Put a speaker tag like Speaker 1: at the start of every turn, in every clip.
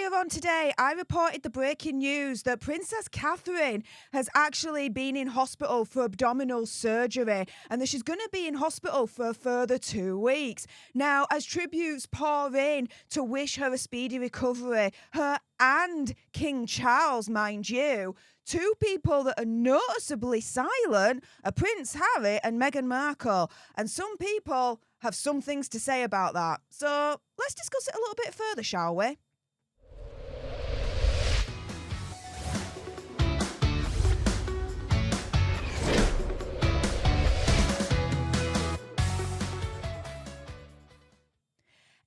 Speaker 1: Earlier on today, I reported the breaking news that Princess Catherine has actually been in hospital for abdominal surgery and that she's going to be in hospital for a further 2 weeks. Now, as tributes pour in to wish her a speedy recovery, her and King Charles, mind you, two people that are noticeably silent are Prince Harry and Meghan Markle. And some people have some things to say about that. So let's discuss it a little bit further, shall we?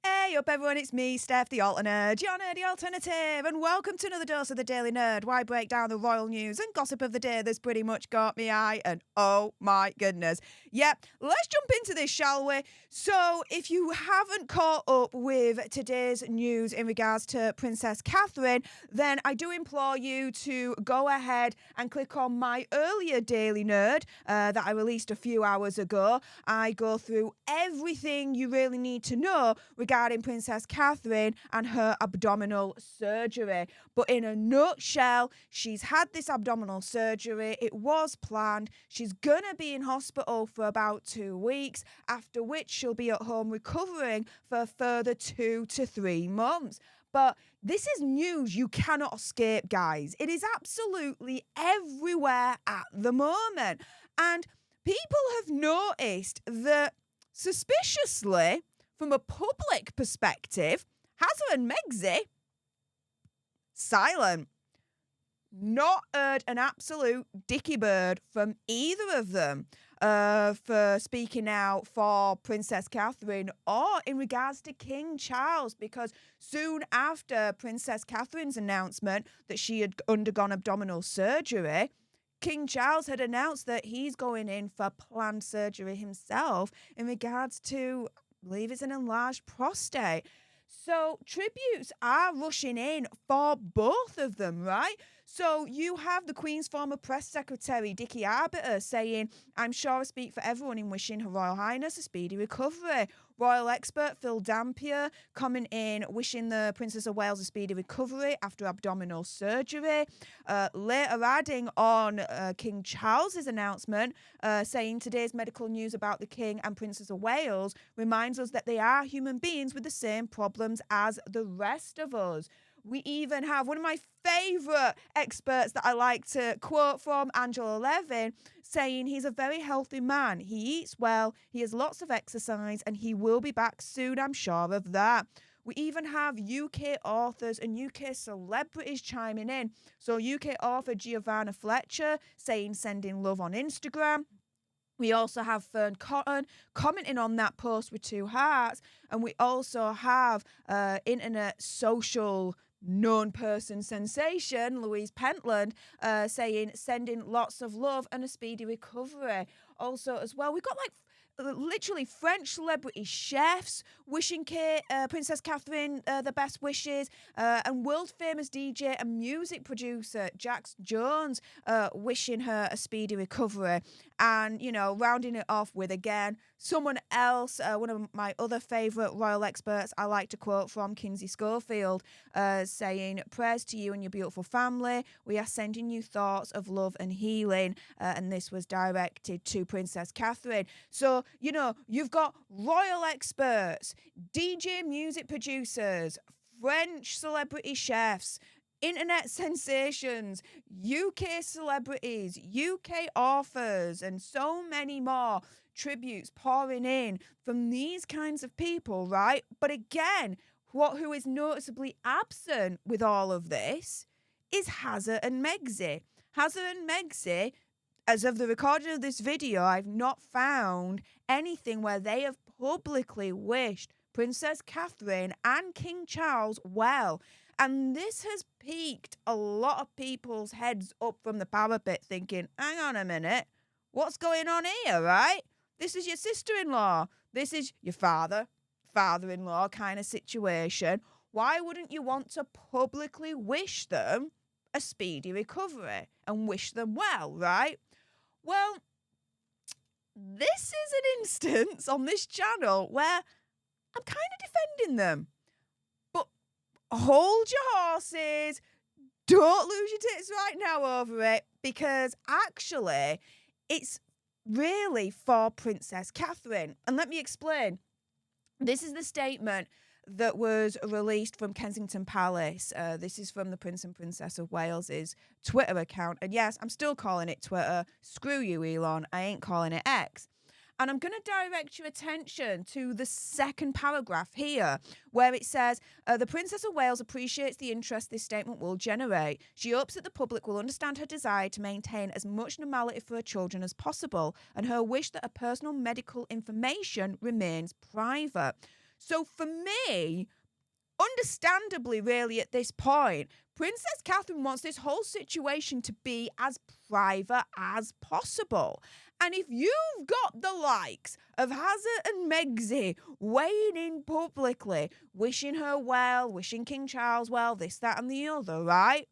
Speaker 1: Hey up everyone, it's me, Stef, the Alternate, your nerdy alternative, and welcome to another dose of the Daily Nerd, where I break down the royal news and gossip of the day that's pretty much caught me eye, and oh my goodness. Yep, let's jump into this, shall we? So, if you haven't caught up with today's news in regards to Princess Catherine, then I do implore you to go ahead and click on my earlier Daily Nerd that I released a few hours ago. I go through everything you really need to know regarding Princess Catherine and her abdominal surgery. But in a nutshell, she's had this abdominal surgery. It was planned. She's going to be in hospital for about 2 weeks, after which she'll be at home recovering for a further 2 to 3 months. But this is news you cannot escape, guys. It is absolutely everywhere at the moment. And people have noticed that, suspiciously, from a public perspective, Hazza and Megxie, silent. Not heard an absolute dicky bird from either of them for speaking out for Princess Catherine or in regards to King Charles, because soon after Princess Catherine's announcement that she had undergone abdominal surgery, King Charles had announced that he's going in for planned surgery himself in regards to, I believe it's an enlarged prostate. So tributes are rushing in for both of them, right? So you have the Queen's former press secretary, Dickie Arbiter, saying, "I'm sure I speak for everyone in wishing Her Royal Highness a speedy recovery." Royal expert Phil Dampier commenting, wishing the Princess of Wales a speedy recovery after abdominal surgery. Later adding on King Charles's announcement, saying today's medical news about the King and Princess of Wales reminds us that they are human beings with the same problems as the rest of us. We even have one of my favourite experts that I like to quote from, Angela Levin, saying he's a very healthy man. He eats well, he has lots of exercise, and he will be back soon, I'm sure of that. We even have UK authors and UK celebrities chiming in. So UK author Giovanna Fletcher saying sending love on Instagram. We also have Fern Cotton commenting on that post with 2 hearts. And we also have internet social known person sensation, Louise Pentland, saying sending lots of love and a speedy recovery. Also as well, we've got literally French celebrity chefs wishing Princess Catherine the best wishes, and world famous DJ and music producer Jax Jones wishing her a speedy recovery. And, you know, rounding it off with, again, someone else, one of my other favourite royal experts I like to quote from, Kinsey Schofield, saying, "Prayers to you and your beautiful family. We are sending you thoughts of love and healing." And this was directed to Princess Catherine. So, you know, you've got royal experts, DJ music producers, French celebrity chefs, internet sensations, UK celebrities, UK authors, and so many more tributes pouring in from these kinds of people, right? But again, who is noticeably absent with all of this is Hazza and Megxie. Hazza and Megxie, as of the recording of this video, I've not found anything where they have publicly wished Princess Catherine and King Charles well. And this has piqued a lot of people's heads up from the parapet thinking, hang on a minute, what's going on here, right? This is your sister-in-law. This is your father-in-law kind of situation. Why wouldn't you want to publicly wish them a speedy recovery and wish them well, right? Well, this is an instance on this channel where I'm kind of defending them. But hold your horses. Don't lose your tits right now over it, because actually it's really for Princess Catherine. And let me explain. This is the statement that was released from Kensington Palace. This is from the Prince and Princess of Wales's Twitter account. And yes, I'm still calling it Twitter. Screw you, Elon. I ain't calling it X. And I'm going to direct your attention to the second paragraph here, where it says, the Princess of Wales appreciates the interest this statement will generate. She hopes that the public will understand her desire to maintain as much normality for her children as possible, and her wish that her personal medical information remains private. So for me, understandably, really, at this point, Princess Catherine wants this whole situation to be as private as possible. And if you've got the likes of Hazard and Megxie weighing in publicly, wishing her well, wishing King Charles well, this, that, and the other, right?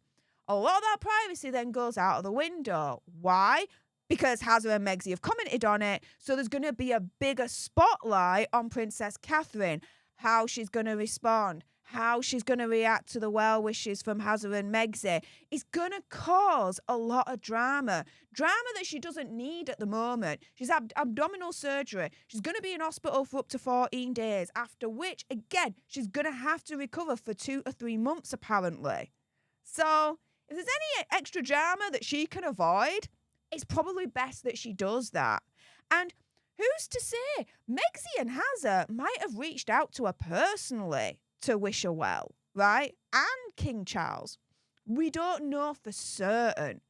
Speaker 1: A lot of that privacy then goes out of the window. Why? Because Hazard and Megxie have commented on it, so there's going to be a bigger spotlight on Princess Catherine, how she's going to respond, how she's going to react to the well wishes from Hazard and Megxie. It's going to cause a lot of drama that she doesn't need at the moment. She's had abdominal surgery. She's going to be in hospital for up to 14 days, after which, again, she's going to have to recover for 2 or 3 months, apparently. So if there's any extra drama that she can avoid, it's probably best that she does that. And who's to say? Megxie and Hazard might have reached out to her personally to wish her well, right? And King Charles. We don't know for certain.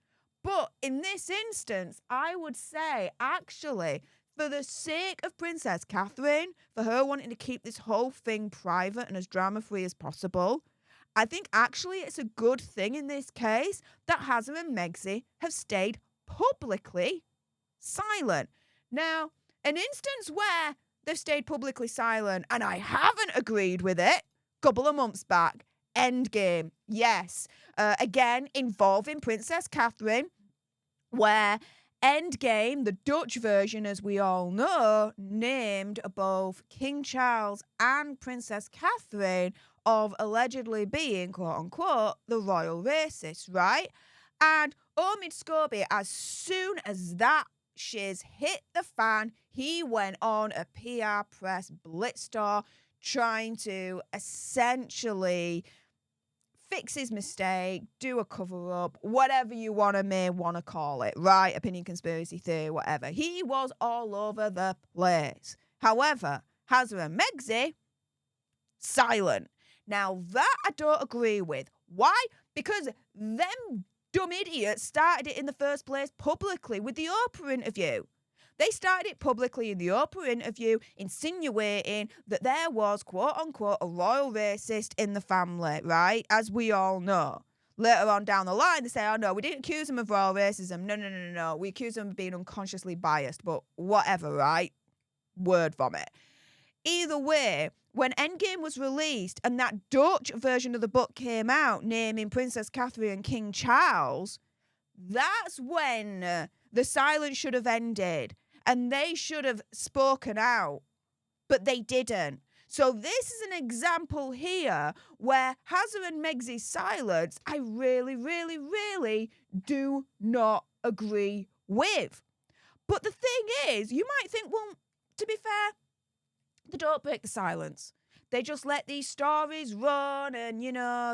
Speaker 1: But in this instance, I would say, actually, for the sake of Princess Catherine, for her wanting to keep this whole thing private and as drama-free as possible, I think actually it's a good thing in this case that Hazard and Megxie have stayed publicly silent. Now, an instance where they've stayed publicly silent and I haven't agreed with it, couple of months back, Endgame, yes. Again, involving Princess Catherine, where Endgame, the Dutch version, as we all know, named both King Charles and Princess Catherine of allegedly being, quote-unquote, the royal racist, right? And Omid Scobie, as soon as that shiz hit the fan, he went on a PR press blitz tour trying to essentially fix his mistake, do a cover-up, whatever you may want to call it, right? Opinion, conspiracy theory, whatever. He was all over the place. However, Hazard and Megxie, silent. Now, that I don't agree with. Why? Because them dumb idiots started it in the first place publicly with the Oprah interview. They started it publicly in the Oprah interview, insinuating that there was, quote-unquote, a royal racist in the family, right? As we all know. Later on down the line, they say, oh, no, we didn't accuse him of royal racism. No. We accused him of being unconsciously biased, but whatever, right? Word vomit. Either way, when Endgame was released and that Dutch version of the book came out, naming Princess Catherine and King Charles, that's when the silence should have ended. And they should have spoken out, but they didn't. So this is an example here where Hazard and Megxie's silence, I really, really, really do not agree with. But the thing is, you might think, well, to be fair, they don't break the silence. They just let these stories run and,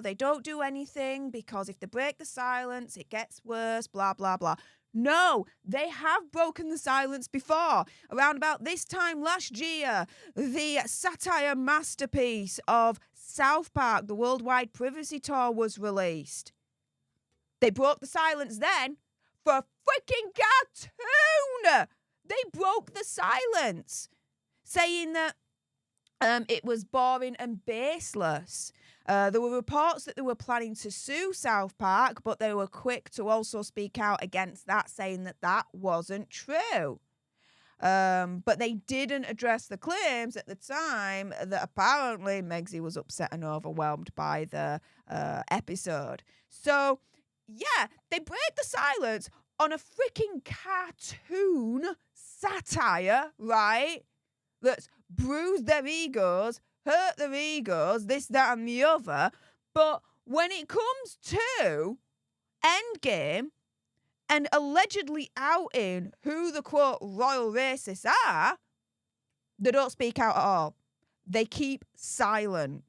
Speaker 1: they don't do anything because if they break the silence, it gets worse, blah, blah, blah. No, they have broken the silence before. Around about this time last year, the satire masterpiece of South Park, the Worldwide Privacy Tour, was released. They broke the silence then for a freaking cartoon. They broke the silence, saying that it was boring and baseless. There were reports that they were planning to sue South Park, but they were quick to also speak out against that, saying that that wasn't true. But they didn't address the claims at the time that apparently Megxie was upset and overwhelmed by the episode. So, yeah, they break the silence on a freaking cartoon satire, right? That's bruised their egos, hurt their egos, this, that, and the other. But when it comes to Endgame and allegedly outing who the quote royal racists are, they don't speak out at all. They keep silent.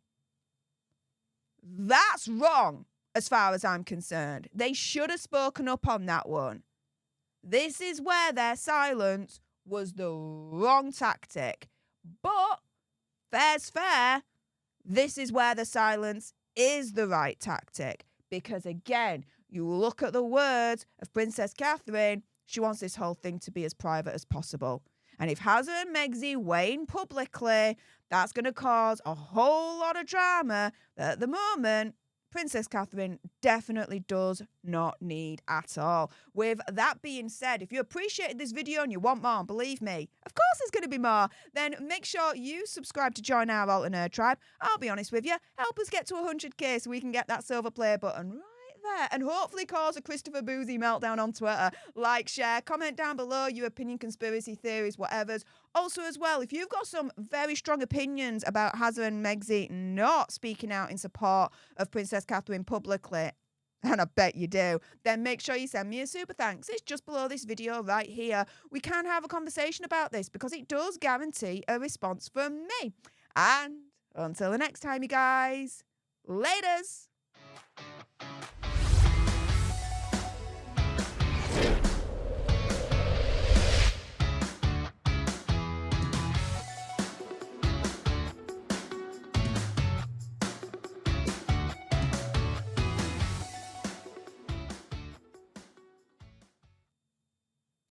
Speaker 1: That's wrong as far as I'm concerned. They should have spoken up on that one. This is where their silence was the wrong tactic. But fair's fair. This is where the silence is the right tactic. Because again, you look at the words of Princess Catherine, she wants this whole thing to be as private as possible. And if Hazard and Megxie weigh in publicly, that's going to cause a whole lot of drama that at the moment, Princess Catherine definitely does not need at all. With that being said, if you appreciated this video and you want more, believe me, of course there's going to be more, then make sure you subscribe to join our Alter Nerd tribe. I'll be honest with you, help us get to 100k so we can get that silver play button right there and hopefully cause a Christopher Boozy meltdown on Twitter. Like, share, comment down below your opinion, conspiracy theories, whatever's. Also, as well, if you've got some very strong opinions about Hazard and Megxie not speaking out in support of Princess Catherine publicly, and I bet you do, then make sure you send me a super thanks. It's just below this video right here. We can have a conversation about this because it does guarantee a response from me. And until the next time, you guys, laters.